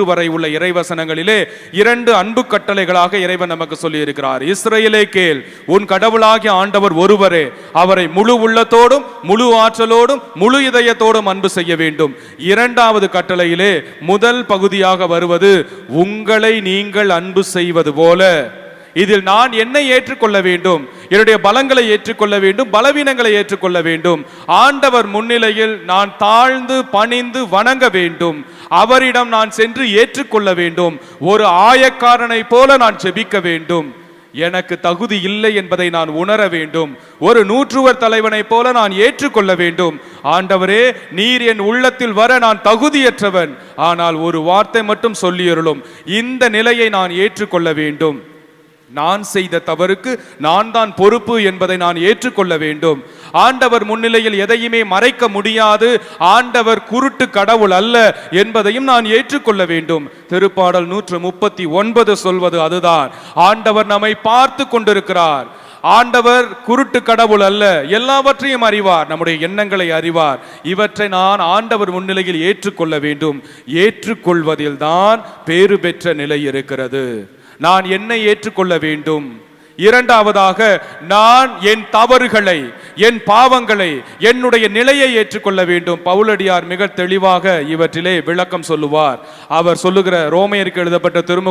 வரை உள்ள இறைவசனங்களிலே 2 அன்பு கட்டளைகளாக இறைவன் நமக்கு சொல்லி இருக்கிறார். இஸ்ரவேலே கேள், உன் கடவுளாகிய ஆண்டவர் ஒருவரே, அவரை முழு உள்ளத்தோடும் முழு ஆற்றலோடும் முழு இதயத்தோடும் அன்பு செய்ய வேண்டும். 2வது கட்டளையிலே முதல் பகுதியாக வருவது உங்களை நீங்கள் அன்பு செய்வது போல. இதில் நான் என்னை ஏற்றுக்கொள்ள வேண்டும், என்னுடைய பலங்களை ஏற்றுக்கொள்ள வேண்டும், பலவீனங்களை ஏற்றுக்கொள்ள வேண்டும். ஆண்டவர் முன்னிலையில் நான் தாழ்ந்து பணிந்து வணங்க வேண்டும். அவரிடம் நான் சென்று ஏற்றுக்கொள்ள வேண்டும். ஒரு ஆயக்காரனை போல நான் ஜெபிக்க வேண்டும். எனக்கு தகுதி இல்லை என்பதை நான் உணர வேண்டும். ஒரு நூற்றுவர் தலைவனை போல நான் ஏற்றுக்கொள்ள வேண்டும். ஆண்டவரே, நீர் என் உள்ளத்தில் வர நான் தகுதியற்றவன், ஆனால் ஒரு வார்த்தை மட்டும் சொல்லியருளும். இந்த நிலையை நான் ஏற்றுக்கொள்ள வேண்டும். நான் செய்த தவறுக்கு நான் தான் பொறுப்பு என்பதை நான் ஏற்றுக்கொள்ள வேண்டும். ஆண்டவர் முன்னிலையில் எதையுமே மறைக்க முடியாது. ஆண்டவர் குருட்டு கடவுள் அல்ல என்பதையும் நான் ஏற்றுக்கொள்ள வேண்டும். திருப்பாடல் 139 சொல்வது அதுதான். ஆண்டவர் நம்மை பார்த்து கொண்டிருக்கிறார். ஆண்டவர் குருட்டு கடவுள் அல்ல, எல்லாவற்றையும் அறிவார், நம்முடைய எண்ணங்களை அறிவார். இவற்றை நான் ஆண்டவர் முன்னிலையில் ஏற்றுக்கொள்ள வேண்டும். ஏற்றுக்கொள்வதில் தான் பேறு பெற்ற நிலை இருக்கிறது. நான் என்னை ஏற்றுக்கொள்ள வேண்டும். 2வதாக நான் என் தவறுகளை, என் பாவங்களை, என்னுடைய நிலையை ஏற்றுக்கொள்ள வேண்டும். பவுலடியார் மிக தெளிவாக இவற்றிலே விளக்கம் சொல்லுவார். அவர் சொல்லுகிற ரோமையருக்கு எழுதப்பட்ட திருமுக